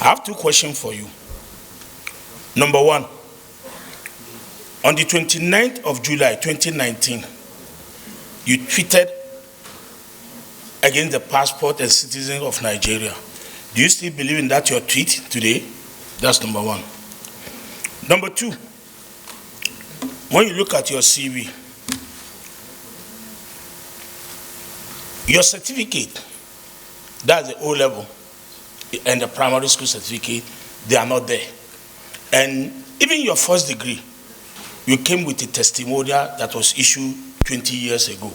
I have two questions for you. Number one, on the 29th of July 2019, you tweeted against the passport and citizen of Nigeria. Do you still believe in that, your tweet today? That's number one. Number two, when you look at your CV, your certificate, that's the O level, and the primary school certificate, they are not there. And even your first degree, you came with a testimonial that was issued 20 years ago.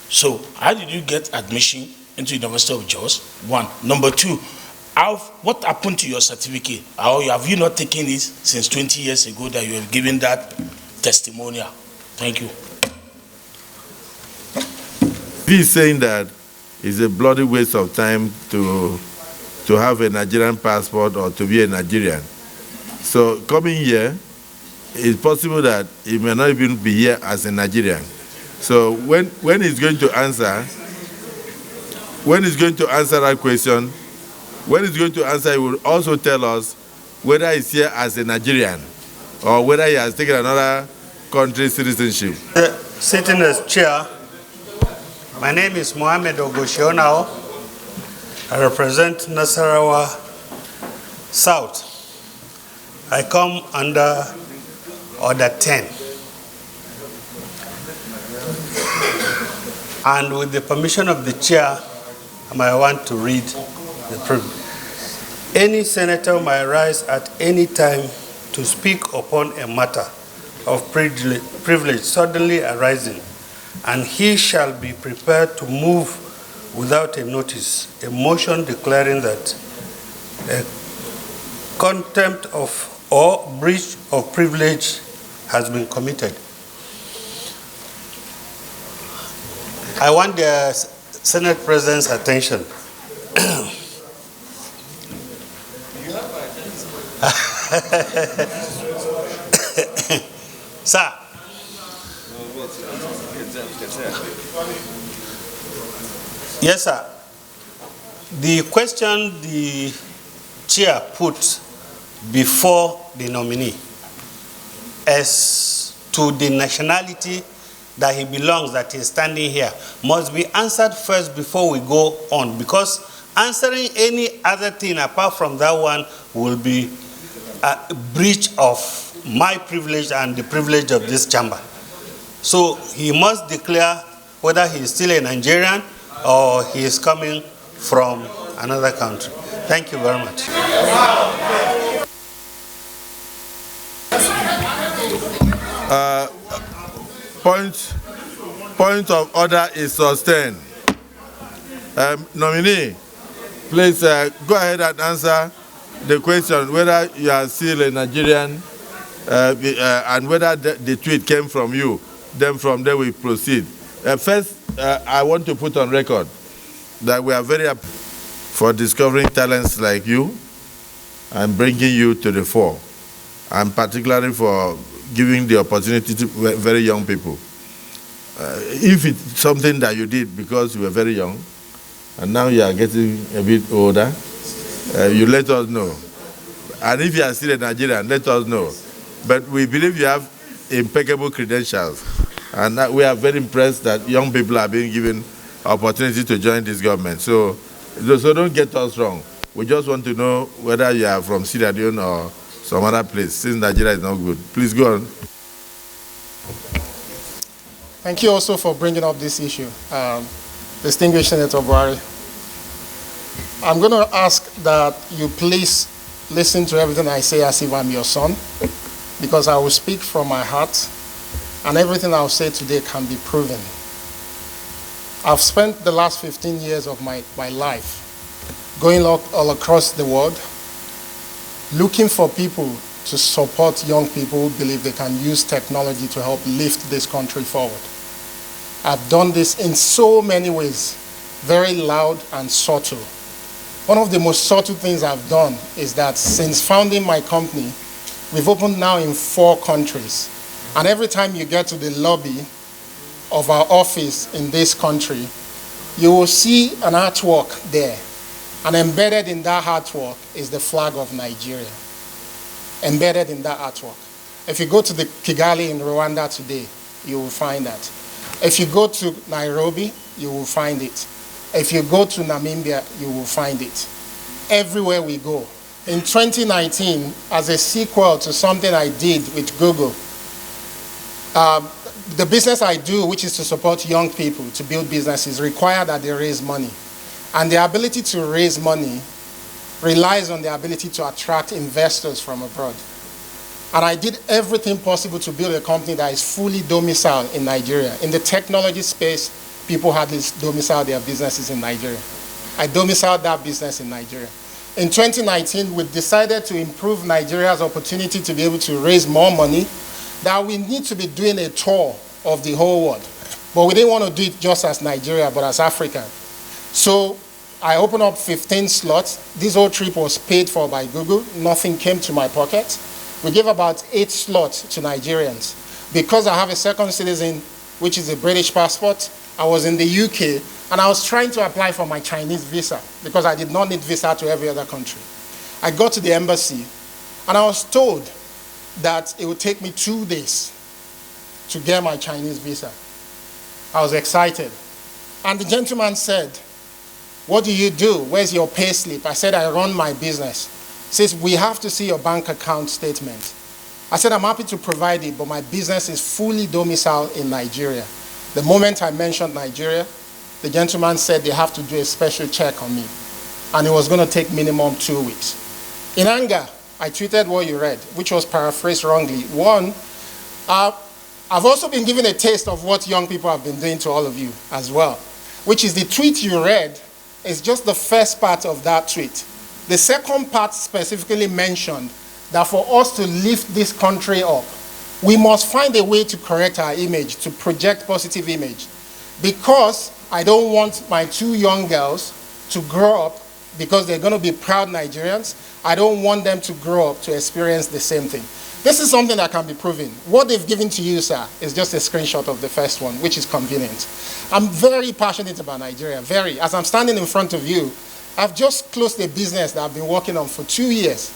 So how did you get admission into University of Jos? One. Number two, what happened to your certificate? Or have you not taken it since 20 years ago that you have given that testimonial? Thank you. He's saying that it's a bloody waste of time to have a Nigerian passport or to be a Nigerian. So coming here, it's possible that he may not even be here as a Nigerian. So when he's going to answer, that question, when he's going to answer, he will also tell us whether he's here as a Nigerian or whether he has taken another country's citizenship. Sitting as chair, my name is Mohamed Ogoshionao. I represent Nasarawa South. I come under Order 10. And with the permission of the chair, I might want to read the privilege. Any senator may rise at any time to speak upon a matter of privilege suddenly arising, and he shall be prepared to move without a notice a motion declaring that a contempt of or breach of privilege has been committed. I want the Senate President's attention. Sir. Yes, sir. The question the chair put before the nominee as to the nationality that he belongs, that is standing here, must be answered first before we go on, because answering any other thing apart from that one will be a breach of my privilege and the privilege of this chamber. So he must declare whether he is still a Nigerian or he is coming from another country. Thank you very much. Point of order is sustained. Nominee, please go ahead and answer the question whether you are still a Nigerian and whether the tweet came from you. Then from there we proceed. First, I want to put on record that we are very happy for discovering talents like you and bringing you to the fore, and particularly for giving the opportunity to very young people. If it's something that you did because you were very young, and now you are getting a bit older, you let us know. And if you are still a Nigerian, let us know. But we believe you have impeccable credentials, and that we are very impressed that young people are being given opportunity to join this government. So don't get us wrong. We just want to know whether you are from Sierra Leone or some other place, since Nigeria is not good. Please go on. Thank you also for bringing up this issue. Distinguished Senator Buhari, I'm going to ask that you please listen to everything I say as if I'm your son, because I will speak from my heart, and everything I'll say today can be proven. I've spent the last 15 years of my life going all across the world, looking for people to support young people who believe they can use technology to help lift this country forward. I've done this in so many ways, very loud and subtle. One of the most subtle things I've done is that since founding my company, we've opened now in 4 countries. And every time you get to the lobby of our office in this country, you will see an artwork there. And embedded in that artwork is the flag of Nigeria. Embedded in that artwork. If you go to the Kigali in Rwanda today, you will find that. If you go to Nairobi, you will find it. If you go to Namibia, you will find it. Everywhere we go. In 2019, as a sequel to something I did with Google, the business I do, which is to support young people to build businesses, require that they raise money. And the ability to raise money relies on the ability to attract investors from abroad. And I did everything possible to build a company that is fully domiciled in Nigeria. In the technology space, people had to domicile their businesses in Nigeria. I domiciled that business in Nigeria. In 2019, we decided to improve Nigeria's opportunity to be able to raise more money, that we need to be doing a tour of the whole world. But we didn't want to do it just as Nigeria, but as Africa. So I opened up 15 slots. This whole trip was paid for by Google. Nothing came to my pocket. We gave about 8 slots to Nigerians. Because I have a second citizen, which is a British passport, I was in the UK, and I was trying to apply for my Chinese visa because I did not need visa to every other country. I got to the embassy, and I was told that it would take me 2 days to get my Chinese visa. I was excited. And the gentleman said, "What do you do? Where's your pay slip?" I said, "I run my business." He says, "We have to see your bank account statement." I said, "I'm happy to provide it, but my business is fully domiciled in Nigeria." The moment I mentioned Nigeria, the gentleman said they have to do a special check on me, and it was going to take minimum 2 weeks. In anger, I tweeted what you read, which was paraphrased wrongly. One, I've also been given a taste of what young people have been doing to all of you as well, which is the tweet you read is just the first part of that tweet. The second part specifically mentioned that for us to lift this country up, we must find a way to correct our image, to project positive image. Because I don't want my 2 young girls to grow up because they're going to be proud Nigerians. I don't want them to grow up to experience the same thing. This is something that can be proven. What they've given to you, sir, is just a screenshot of the first one, which is convenient. I'm very passionate about Nigeria, very. As I'm standing in front of you, I've just closed a business that I've been working on for 2 years,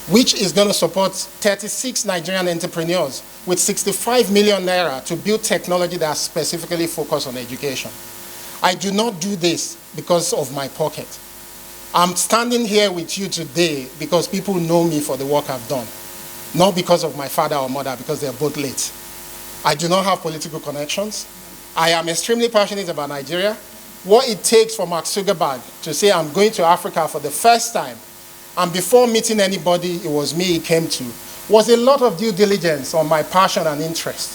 which is going to support 36 Nigerian entrepreneurs with 65 million naira to build technology that's specifically focused on education. I do not do this because of my pocket. I'm standing here with you today because people know me for the work I've done, not because of my father or mother, because they're both late. I do not have political connections. I am extremely passionate about Nigeria. What it takes for Mark Zuckerberg to say I'm going to Africa for the first time, and before meeting anybody, it was me he came to, was a lot of due diligence on my passion and interest.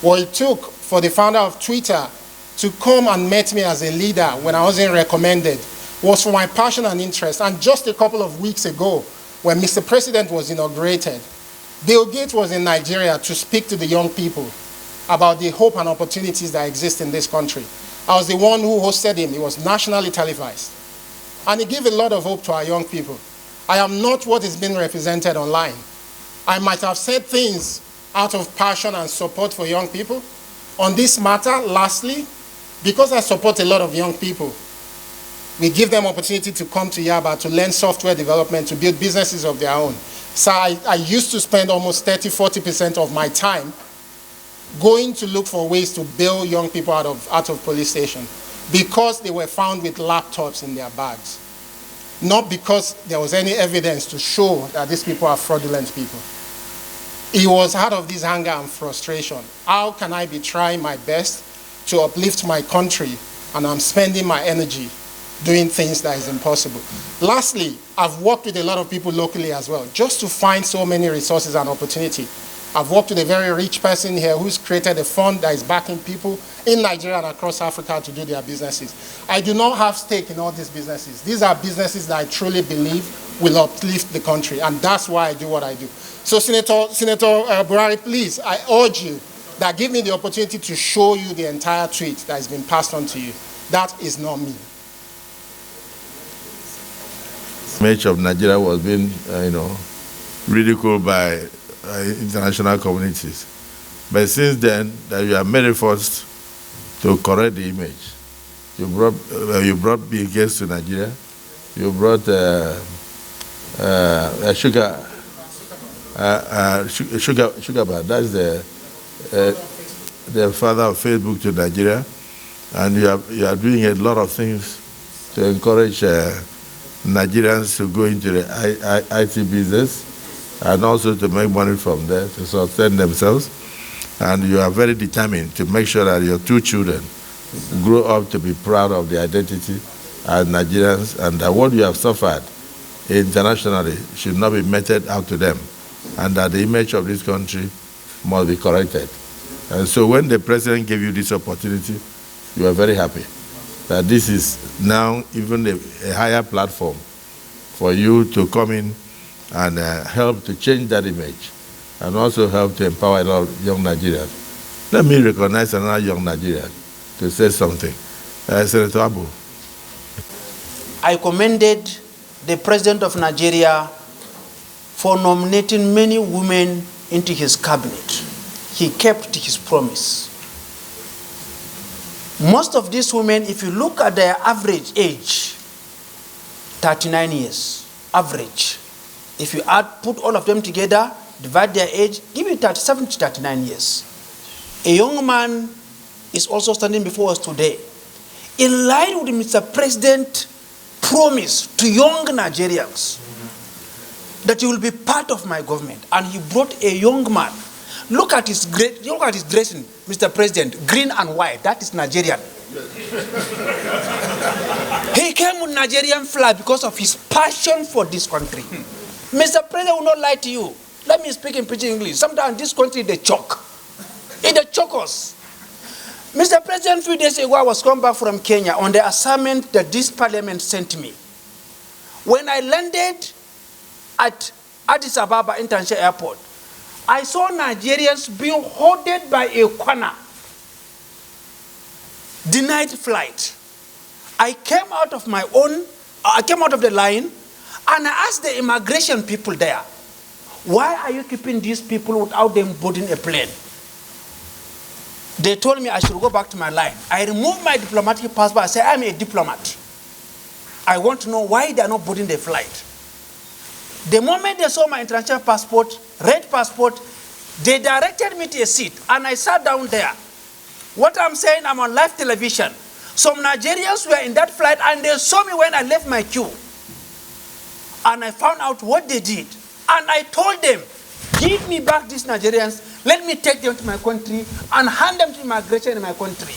What it took for the founder of Twitter to come and meet me as a leader when I wasn't recommended was for my passion and interest. And just a couple of weeks ago, when Mr. President was inaugurated, Bill Gates was in Nigeria to speak to the young people about the hope and opportunities that exist in this country. I was the one who hosted him. He was nationally televised. And he gave a lot of hope to our young people. I am not what is being represented online. I might have said things out of passion and support for young people. On this matter, lastly, because I support a lot of young people, we give them opportunity to come to Yaba to learn software development, to build businesses of their own. So I used to spend almost 30–40% of my time going to look for ways to bail young people out of police station because they were found with laptops in their bags. Not because there was any evidence to show that these people are fraudulent people. It was out of this anger and frustration. How can I be trying my best to uplift my country and I'm spending my energy doing things that is impossible? Lastly, I've worked with a lot of people locally as well, just to find so many resources and opportunity. I've worked with a very rich person here who's created a fund that is backing people in Nigeria and across Africa to do their businesses. I do not have stake in all these businesses. These are businesses that I truly believe will uplift the country, and that's why I do what I do. So Senator Buhari, please, I urge you that give me the opportunity to show you the entire tweet that has been passed on to you. That is not me. Image of Nigeria was being, ridiculed by international communities. But since then, that you have made efforts to correct the image. You brought Bill Gates to Nigeria. you brought sugar bar. That's the father of Facebook to Nigeria, and you are doing a lot of things to encourage Nigerians to go into the IT business and also to make money from there to sustain themselves. And you are very determined to make sure that your two children grow up to be proud of their identity as Nigerians, and that what you have suffered internationally should not be meted out to them, and that the image of this country must be corrected. And so when the president gave you this opportunity, you are very happy that this is now even a higher platform for you to come in and help to change that image, and also help to empower a lot of young Nigerians. Let me recognize another young Nigerian to say something. Senator Abu. I commended the President of Nigeria for nominating many women into his cabinet. He kept his promise. Most of these women, if you look at their average age, 39 years, average. If you put all of them together, divide their age, give it 37 to 39 years. A young man is also standing before us today. In line with Mr. President's promise to young Nigerians that he will be part of my government, and he brought a young man. Look at his dressing, Mr. President, green and white. That is Nigerian. He came with Nigerian flag because of his passion for this country. Mr. President will not lie to you. Let me speak in pidgin English. Sometimes this country, they choke. They choke us. Mr. President, a few days ago, I was coming back from Kenya on the assignment that this parliament sent me. When I landed at Addis Ababa International Airport, I saw Nigerians being hoarded by a corner. Denied flight. I came out of the line, and I asked the immigration people there, why are you keeping these people without them boarding a plane? They told me I should go back to my line. I removed my diplomatic passport. I said, I'm a diplomat. I want to know why they are not boarding the flight. The moment they saw my international passport, red passport, they directed me to a seat, and I sat down there. What I'm saying, I'm on live television. Some Nigerians were in that flight, and they saw me when I left my queue. And I found out what they did. And I told them, give me back these Nigerians, let me take them to my country and hand them to immigration in my country.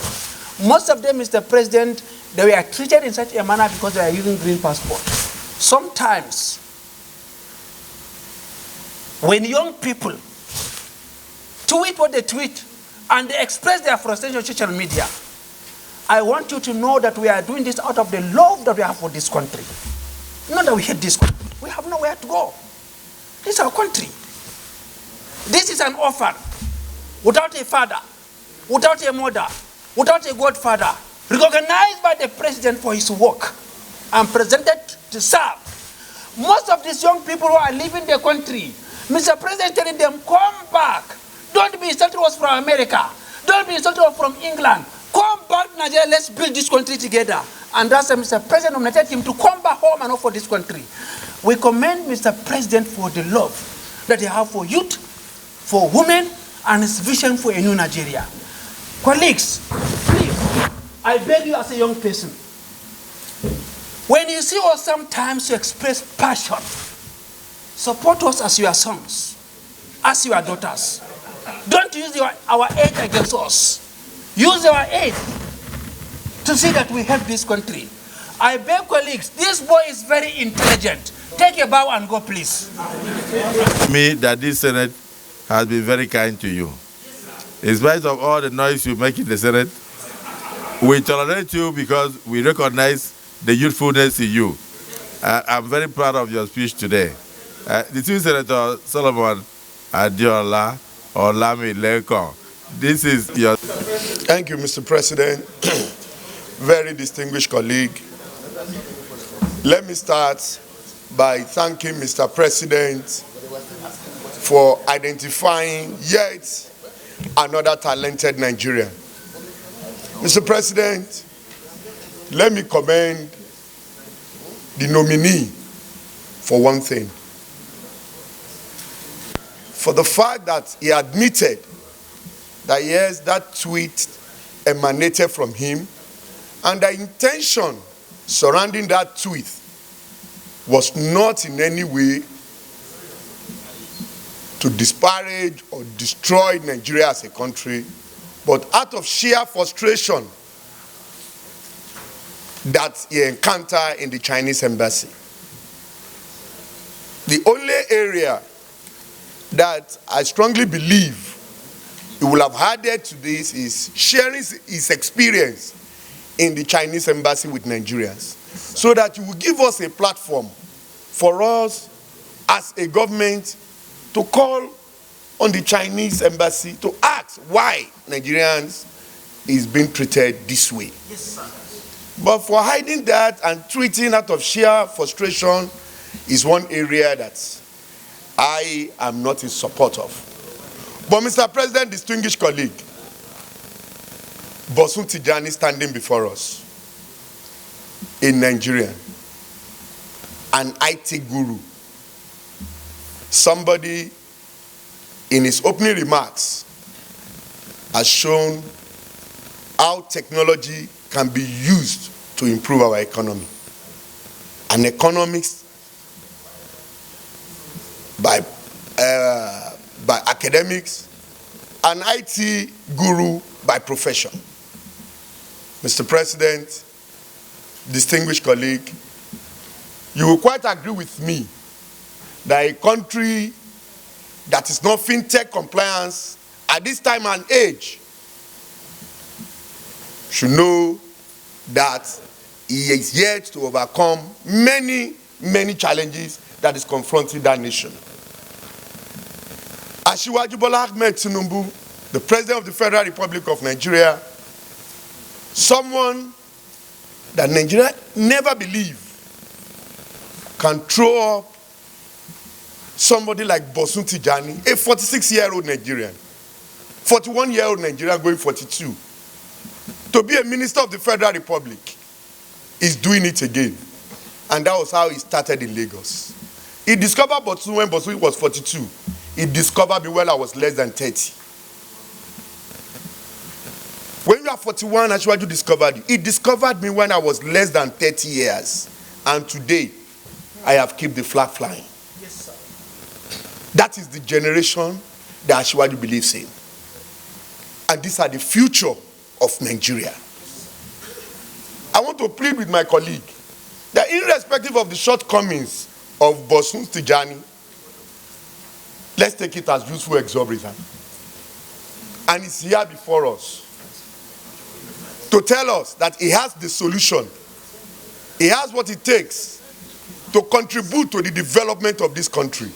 Most of them, Mr. President, they were treated in such a manner because they are using green passport. Sometimes, when young people tweet what they tweet and they express their frustration on social media, I want you to know that we are doing this out of the love that we have for this country. Not that we hate this country. We have nowhere to go. This is our country. This is an orphan, without a father, without a mother, without a godfather, recognized by the president for his work and presented to serve. Most of these young people who are leaving the country, Mr. President telling them, come back. Don't be insulted us from America. Don't be insulted us from England. Come back to Nigeria, let's build this country together. And that's why Mr. President nominated him to come back home and offer this country. We commend Mr. President for the love that he has for youth, for women, and his vision for a new Nigeria. Colleagues, please, I beg you as a young person, when you see us sometimes you express passion, support us as your sons, as your daughters. Don't use our age against us. Use our age to see that we help this country. I beg colleagues, this boy is very intelligent. Take a bow and go, please. Me, that this Senate has been very kind to you. In spite of all the noise you make in the Senate, we tolerate you because we recognize the youthfulness in you. I'm very proud of your speech today. The two Senator Solomon Adiola or Lami Lekon, this is your... Thank you, Mr. President. Very distinguished colleague. Let me start by thanking Mr. President for identifying yet another talented Nigerian. Mr. President, let me commend the nominee for one thing. For the fact that he admitted that yes, that tweet emanated from him, and the intention surrounding that tweet was not in any way to disparage or destroy Nigeria as a country, but out of sheer frustration that he encountered in the Chinese embassy. The only area that I strongly believe he will have added to this is sharing his experience in the Chinese embassy with Nigerians, so that he will give us a platform for us as a government to call on the Chinese embassy to ask why Nigerians is being treated this way. Yes, sir. But for hiding that and tweeting out of sheer frustration is one area that I am not in support of. But Mr. President, distinguished colleague, Bosun Tijani standing before us, a Nigerian, an IT guru, somebody in his opening remarks has shown how technology can be used to improve our economy. An economist by academics, an IT guru by profession. Mr. President, distinguished colleague, you will quite agree with me that a country that is not fintech compliance at this time and age should know that he is yet to overcome many, many challenges that is confronting that nation. Asiwaju Bola Ahmed Tinubu, the President of the Federal Republic of Nigeria, someone that Nigeria never believed can throw up somebody like Bosun Tijani, a 46-year-old Nigerian, 41-year-old Nigerian going 42, to be a minister of the Federal Republic, is doing it again. And that was how he started in Lagos. He discovered Bosun when Bosun was 42. He discovered me when I was less than 30. When you are 41, Asiwaju discovered you. He discovered me when I was less than 30 years. And today, I have kept the flag flying. Yes, sir. That is the generation that Asiwaju believes in. And these are the future of Nigeria. I want to plead with my colleague that irrespective of the shortcomings of Bosun Tijani, let's take it as useful exorbitant. And he's here before us to tell us that he has the solution. He has what it takes to contribute to the development of this country.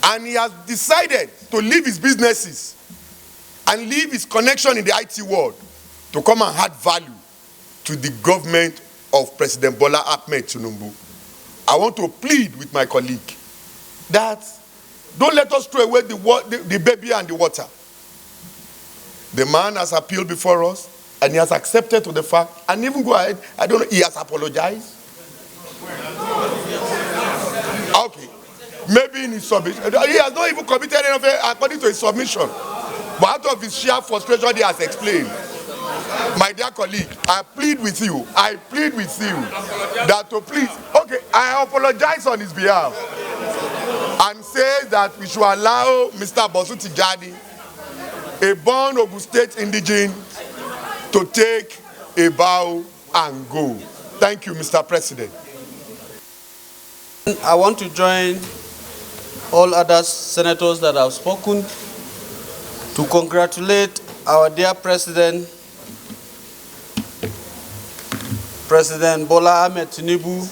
And he has decided to leave his businesses and leave his connection in the IT world to come and add value to the government of President Bola Ahmed Tinubu. I want to plead with my colleague that don't let us throw away the baby and the water. The man has appealed before us, and he has accepted to the fact, and even go ahead, I don't know, he has apologized. Okay. Maybe in his submission. He has not even committed anything according to his submission. But out of his sheer frustration, he has explained. My dear colleague, I plead with you that to please, okay, I apologize on his behalf and say that we should allow Mr. Bosun Tijani, a born Ogun State indigene, to take a bow and go. Thank you, Mr. President. I want to join all other senators that have spoken to congratulate our dear President, President Bola Ahmed Tinubu,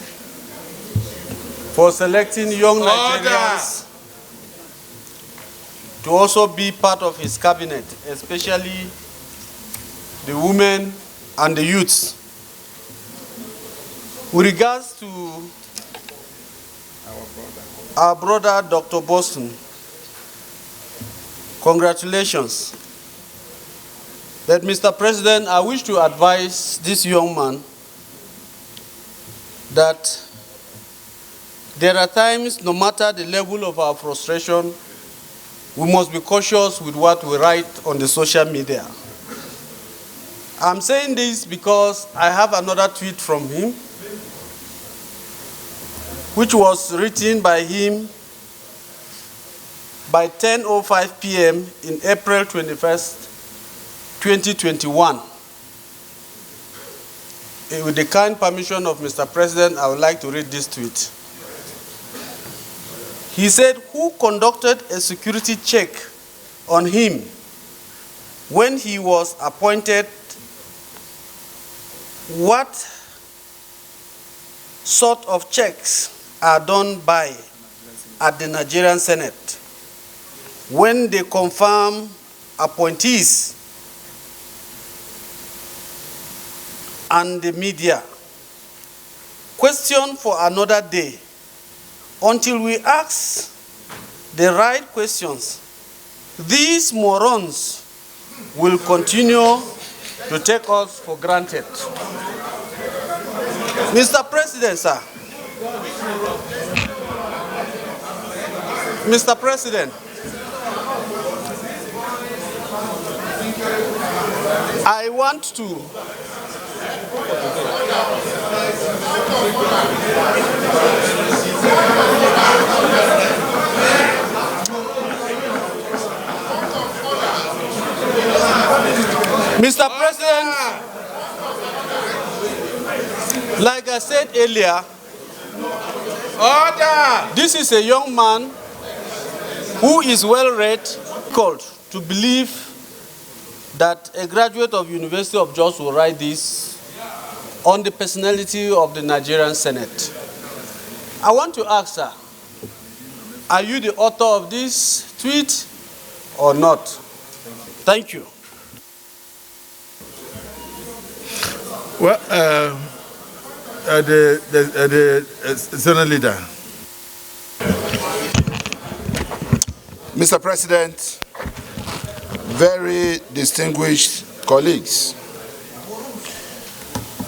for selecting young Nigerians to also be part of his cabinet, especially the women and the youths. With regards to our brother Dr. Bosun, congratulations. But Mr. President, I wish to advise this young man that there are times, no matter the level of our frustration, we must be cautious with what we write on the social media. I'm saying this because I have another tweet from him, which was written by him by 10:05 p.m. in April 21st, 2021. With the kind permission of Mr. President, I would like to read this tweet. He said, "Who conducted a security check on him when he was appointed? What sort of checks are done by at the Nigerian Senate when they confirm appointees and the media? Question for another day. Until we ask the right questions, these morons will continue to take us for granted." Mr. President, sir. Mr. President, I want to Mr. President, like I said earlier, this is a young man who is well-read, called to believe that a graduate of University of Jos will write this on the personality of the Nigerian Senate. I want to ask, sir, are you the author of this tweet or not? Thank you. Well, the Senate leader. Mr. President, very distinguished colleagues,